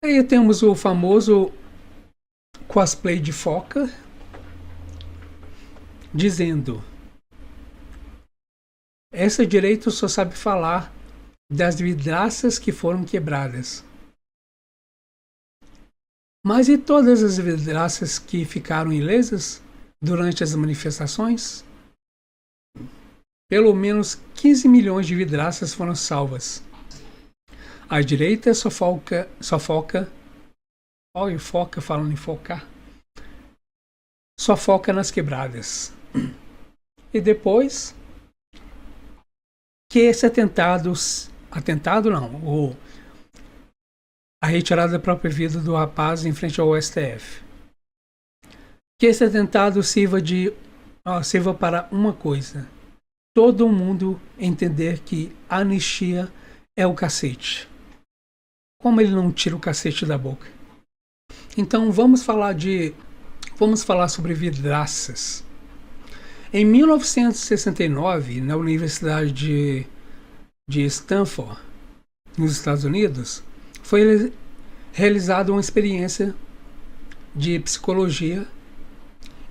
Aí temos o famoso cosplay de foca, dizendo: essa direita só sabe falar das vidraças que foram quebradas. Mas e todas as vidraças que ficaram ilesas durante as manifestações? Pelo menos 15 milhões de vidraças foram salvas. A direita só foca, olha, foca falando em focar, só foca nas quebradas. E depois que esse atentado não, a retirada da própria vida do rapaz em frente ao STF. Que esse atentado sirva para uma coisa: todo mundo entender que a anistia é o cacete. Como ele não tira o cacete da boca. Então vamos falar sobre vidraças. Em 1969, na Universidade de Stanford, nos Estados Unidos, foi realizada uma experiência de psicologia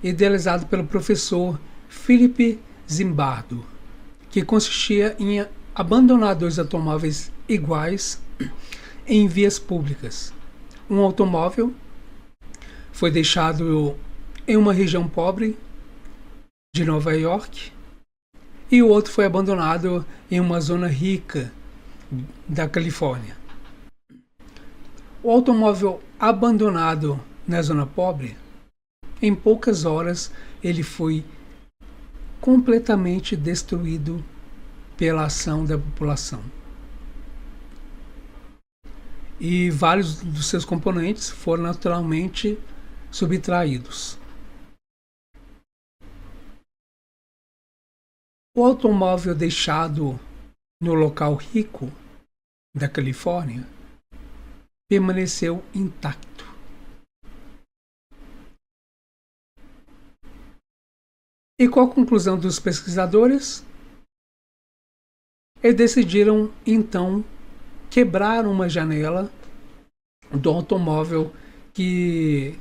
idealizada pelo professor Philip Zimbardo, que consistia em abandonar dois automóveis iguais em vias públicas. Um automóvel foi deixado em uma região pobre de Nova York e o outro foi abandonado em uma zona rica da Califórnia. O automóvel abandonado na zona pobre, em poucas horas ele foi completamente destruído pela ação da população. E vários dos seus componentes foram naturalmente subtraídos. O automóvel deixado no local rico da Califórnia permaneceu intacto. E qual a conclusão dos pesquisadores? Eles decidiram então quebrar uma janela do automóvel que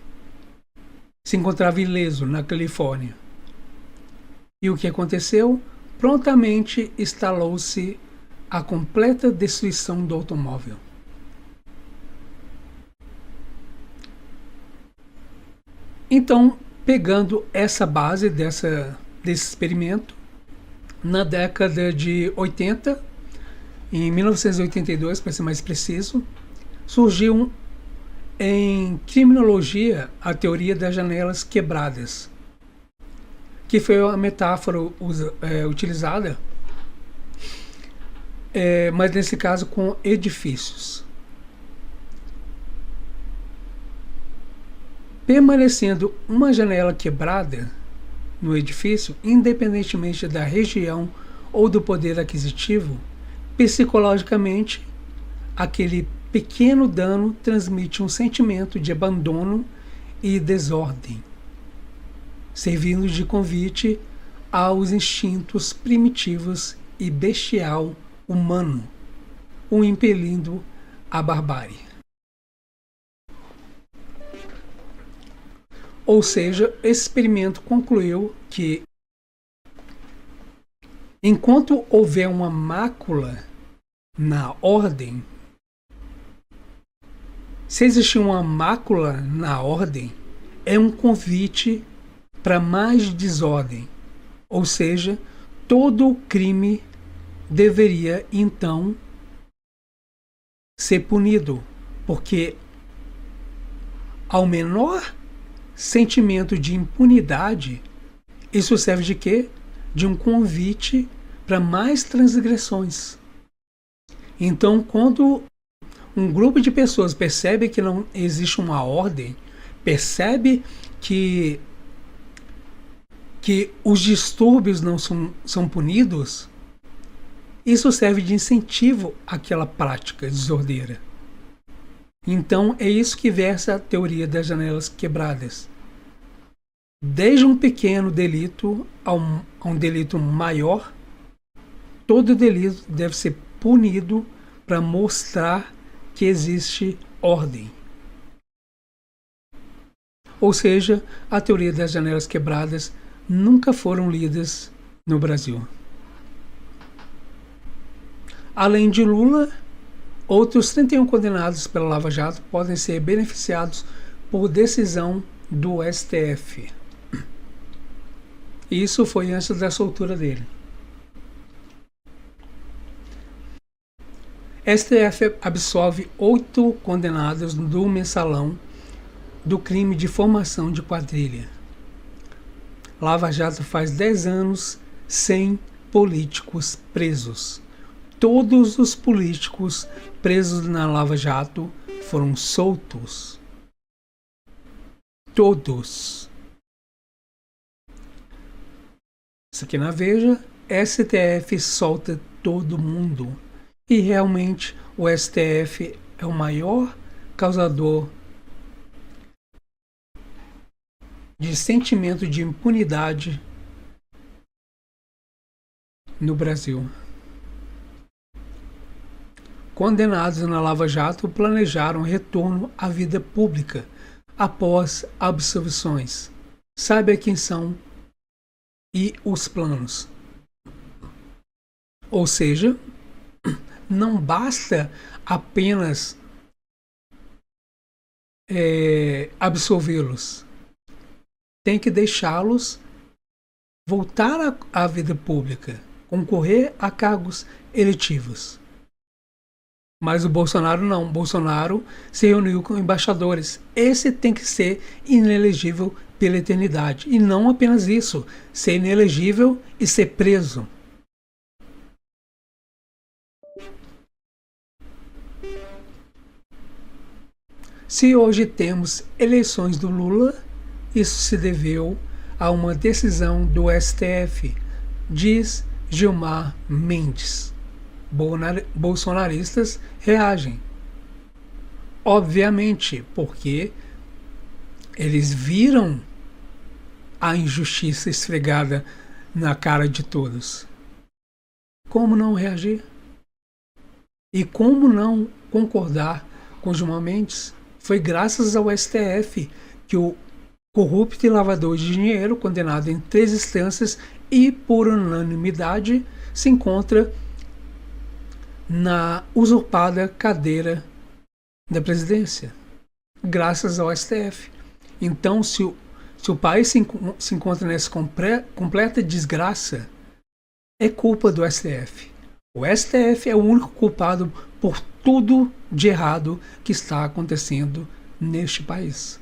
se encontrava ileso na Califórnia. E o que aconteceu? Prontamente instalou-se a completa destruição do automóvel. Então, pegando essa base desse experimento, na década de 80, em 1982, para ser mais preciso, surgiu em criminologia a teoria das janelas quebradas, que foi a metáfora utilizada, mas nesse caso com edifícios. Permanecendo uma janela quebrada no edifício, independentemente da região ou do poder aquisitivo, psicologicamente, aquele pequeno dano transmite um sentimento de abandono e desordem, servindo de convite aos instintos primitivos e bestial humano, o impelindo à barbárie. Ou seja, esse experimento concluiu que, enquanto houver uma mácula na ordem, se existir uma mácula na ordem, é um convite para mais desordem. Ou seja, todo crime deveria, então, ser punido, porque ao menor sentimento de impunidade, isso serve de quê? De um convite para mais transgressões. Então, quando um grupo de pessoas percebe que não existe uma ordem, percebe que os distúrbios não são punidos, isso serve de incentivo àquela prática desordeira. Então, é isso que versa a teoria das janelas quebradas. Desde um pequeno delito a um delito maior, todo delito deve ser punido para mostrar que existe ordem. Ou seja, a teoria das janelas quebradas nunca foram lidas no Brasil. Além de Lula, outros 31 condenados pela Lava Jato podem ser beneficiados por decisão do STF. Isso foi antes da soltura dele. STF absolve 8 condenados do mensalão do crime de formação de quadrilha. Lava Jato faz 10 anos sem políticos presos. Todos os políticos presos na Lava Jato foram soltos. Todos. Isso aqui na Veja, STF solta todo mundo. E realmente o STF é o maior causador de sentimento de impunidade no Brasil. Condenados na Lava Jato planejaram retorno à vida pública após absolvições. Saiba quem são e os planos. Ou seja, não basta apenas absolvê-los. Tem que deixá-los voltar à vida pública, concorrer a cargos eletivos. Mas o Bolsonaro não. O Bolsonaro se reuniu com embaixadores. Esse tem que ser inelegível pela eternidade. E não apenas isso, ser inelegível e ser preso. Se hoje temos eleições do Lula, isso se deveu a uma decisão do STF, diz Gilmar Mendes. Bolsonaristas reagem. Obviamente, porque eles viram a injustiça esfregada na cara de todos. Como não reagir? E como não concordar com Gilmar Mendes? Foi graças ao STF que o corrupto e lavador de dinheiro, condenado em 3 instâncias e por unanimidade, se encontra na usurpada cadeira da presidência, graças ao STF. Então, se o país se encontra nessa completa desgraça, é culpa do STF. O STF é o único culpado por tudo de errado que está acontecendo neste país.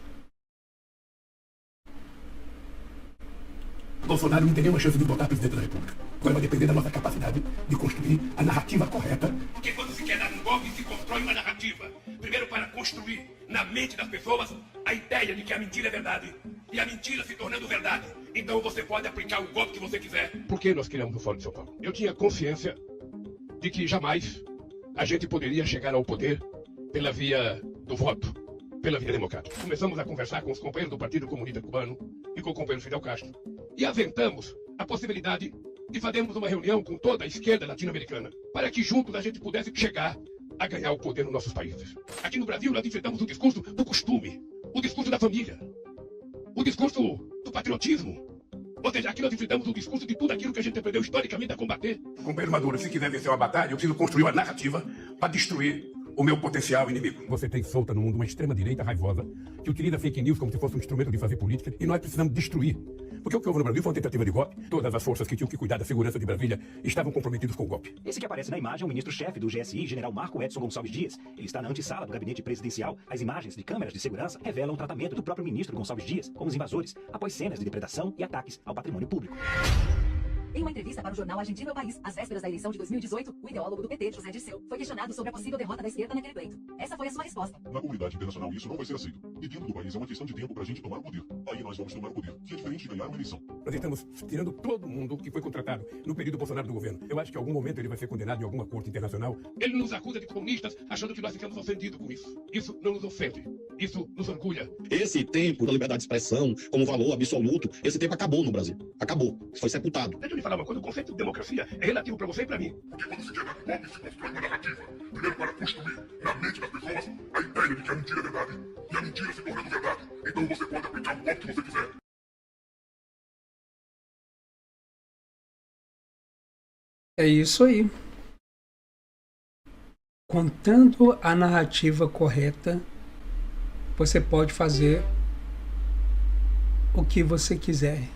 Bolsonaro não tem nenhuma chance de votar presidente da República. Agora vai depender da nossa capacidade de construir a narrativa correta. Porque quando se quer dar um golpe, se constrói uma narrativa. Primeiro para construir na mente das pessoas a ideia de que a mentira é verdade. E a mentira se tornando verdade. Então você pode aplicar o golpe que você quiser. Por que nós criamos o Fórum de São Paulo? Eu tinha consciência de que jamais a gente poderia chegar ao poder pela via do voto, pela via democrática. Começamos a conversar com os companheiros do Partido Comunista Cubano e com o companheiro Fidel Castro. E aventamos a possibilidade de fazermos uma reunião com toda a esquerda latino-americana para que juntos a gente pudesse chegar a ganhar o poder nos nossos países. Aqui no Brasil nós enfrentamos o discurso do costume, o discurso da família, o discurso do patriotismo. Ou seja, aqui nós enfrentamos o discurso de tudo aquilo que a gente aprendeu historicamente a combater. Companheiro Maduro, se quiser vencer uma batalha, eu preciso construir uma narrativa para destruir o meu potencial inimigo. Você tem solta no mundo uma extrema-direita raivosa que utiliza fake news como se fosse um instrumento de fazer política e nós precisamos destruir. Porque o que houve no Brasil foi uma tentativa de golpe. Todas as forças que tinham que cuidar da segurança de Brasília estavam comprometidos com o golpe. Esse que aparece na imagem é o ministro-chefe do GSI, general Marco Edson Gonçalves Dias. Ele está na antessala do gabinete presidencial. As imagens de câmeras de segurança revelam o tratamento do próprio ministro Gonçalves Dias com os invasores, após cenas de depredação e ataques ao patrimônio público. Em uma entrevista para o jornal argentino El País, às vésperas da eleição de 2018, o ideólogo do PT, José Dirceu, foi questionado sobre a possível derrota da esquerda naquele pleito. Essa foi a sua resposta. Na comunidade internacional isso não vai ser aceito. E dentro do país é uma questão de tempo pra gente tomar o poder. Aí nós vamos tomar o poder, que é diferente de ganhar uma eleição. Nós estamos tirando todo mundo que foi contratado no período Bolsonaro do governo. Eu acho que em algum momento ele vai ser condenado em alguma corte internacional. Ele nos acusa de comunistas, achando que nós ficamos ofendidos com isso. Isso não nos ofende. Isso nos orgulha. Esse tempo da liberdade de expressão como valor absoluto, esse tempo acabou no Brasil. Acabou. Foi sepultado. Deixa eu lhe falar uma coisa. O conceito de democracia é relativo para você e para mim. Porque quando se quebra um golpe, se constrói uma narrativa. Primeiro para construir na mente das pessoas a ideia de que a mentira é verdade. E a mentira se tornando verdade. Então você pode aplicar o golpe que você quiser. É isso aí. Contando a narrativa correta, você pode fazer o que você quiser.